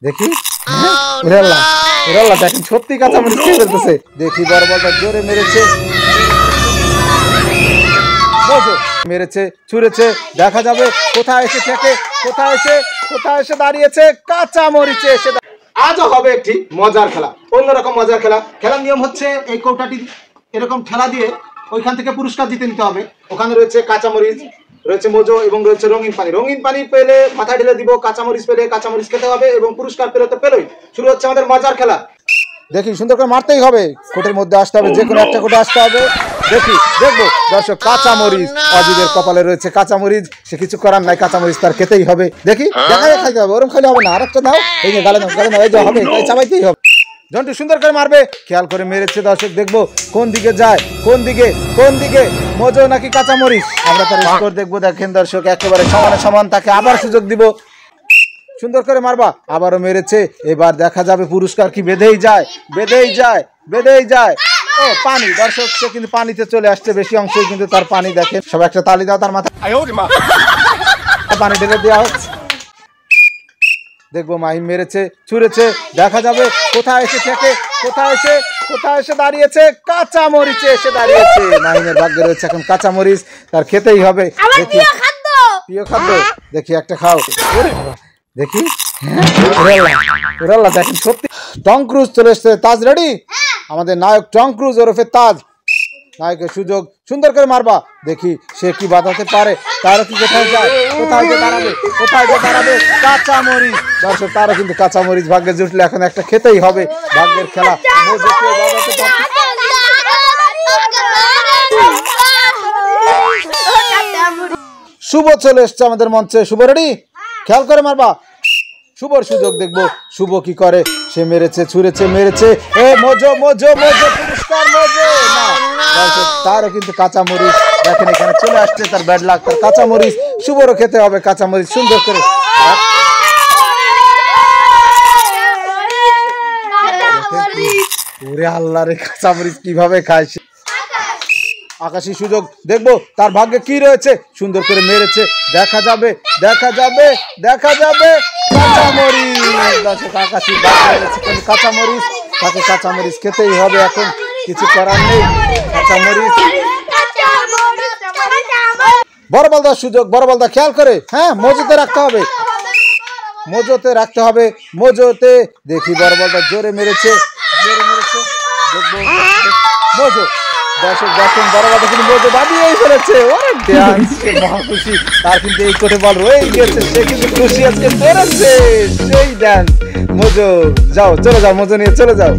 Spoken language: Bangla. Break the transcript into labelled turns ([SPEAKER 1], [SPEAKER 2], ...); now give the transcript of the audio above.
[SPEAKER 1] দেখি দেখেন সত্যি কাঁচামরিচ খেয়ে ফেলতেছে। দেখি বড় বলটা জোরে মেরেছে, মেরেছে, ছুঁড়েছে, দেখা যাবে কোথায় এসে থেকে, কোথায় এসে দাঁড়িয়েছে, কাঁচামরিচে এসে। আজও হবে একটি মজার খেলা, অন্যরকম মজার খেলা। খেলার নিয়ম হচ্ছে এই কৌটাটি এরকম ঠেলা দিয়ে ওইখান থেকে পুরস্কার জিতে নিতে হবে। ওখানে রয়েছে কাঁচামরিচ, রয়েছে মোজো এবং রয়েছে রঙিন পানি। রঙিন পানি পেলে মাথায় ঢেলে দিব, কাঁচামরিচ পেলে কাঁচামরিচ খেতে হবে এবং পুরস্কার পেলে তো পেলোই। শুরু হচ্ছে আমাদের মজার খেলা। দেখি সুন্দর করে মারতেই হবে, কোটের মধ্যে আসতে হবে, যে কোনো একটা কোটে আসতে হবে। দেখবো দর্শক, কাঁচামরিচ অজিদের কপালে রয়েছে কাঁচামরিচ, সে কিছু করার নাই, কাঁচামরিচ তার খেতেই হবে। দেখি খাইতে হবে, ওরকম খাইলে হবে না, আরেকটা দাও, এই যে গালে নাও, এই যে হবে, চাবাইতেই হবে। জন্টু সুন্দর করে মারবে, খেয়াল করে মেরেছে দর্শক, দেখবো কোন দিকে যায়, কোন দিকে মোজো নাকি কাঁচামরিচ, আমরা তার স্কোর দেখবো। দেখেন দর্শক, একেবারে সমান, তাকে আবার সুযোগ দিব। সুন্দর করে মারবা, আবারও মেরেছে, এবার দেখা যাবে পুরস্কার কি বেঁধেই যায়। ও পানি, দর্শক সে কিন্তু পানিতে চলে আসছে, বেশি অংশই কিন্তু তার পানি। দেখেন সব একটা তালি দাও তার মাথায়, পানি ঢেলে দেওয়া হচ্ছে। দেখবো মাহিম মেরেছে, ছুঁড়েছে, দেখা যাবে কোথায় এসে থেকে, কোথায় এসে দাঁড়িয়েছে, কাঁচামরিচে এসে দাঁড়িয়েছে। মাহিমের ভাগ্যে রয়েছে এখন কাঁচামরিচ, তার খেতেই হবে। দেখি প্রিয় খাদ্য, দেখি একটা খাও। দেখি দেখেন সত্যি টম ক্রুজ চলে এসছে। তাজ রেডি, আমাদের নায়ক টম ক্রুজ ওরফে তাজ। নায়কের সুযোগ, সুন্দর করে মারবা, দেখি সে কি বাঁধাতে পারে, তারও কি কোথায় দাঁড়াবে, কাঁচামরিচ। দর্শক তারও কিন্তু কাঁচামরিচ ভাগ্যে জুটলে এখন একটা খেতেই হবে, ভাগ্যের খেলা। শুভ চলে এসছে আমাদের মঞ্চে, শুভ রেডি, খেয়াল করে মারবা। শুভর সুযোগ, দেখবো শুভ কি করে। সে মেরেছে, ছুঁড়েছে, মেরেছে, মোজো পুরস্কার, তারও কিন্তু কাঁচামরিচ। দেখেন এখানে চলে আসছে তার ব্যাড লাক, তার কাঁচামরিচ। শুভরও খেতে হবে কাঁচামরিচ, সুন্দর করে। ওরে আল্লাহ রে, কাঁচামরিচ কিভাবে খায় সে। আকাশী সুযোগ, দেখবো তার ভাগ্যে কি রয়েছে। সুন্দর করে মেরেছে, দেখা যাবে কাঁচামরিচ। দর্শক আকাশী কাঁচামরিচ, তাকে কাঁচামরিচ খেতেই হবে, এখন কিছু করার নেই। কাঁচামরিচ, বড় বলদার সুযোগ, বড় বলদা খেয়াল করে, হ্যাঁ মোজোতে রাখতে হবে, মোজোতে। দেখি বড় বলদা জোরে মেরেছে, দেখবো মোজো। দর্শক দেখেন বড় বলদা কিন্তু মোজো দাবিয়েই ফেলেছে। ওরে ডান্স, মহা খুশি, তার কিন্তু এই কোটে বল রয়ে গিয়েছে, সে কিন্তু খুশি আজকে করেছে সেই ডান্স। মোজো যাও, চলে যাও, মোজো নিয়ে চলে যাও।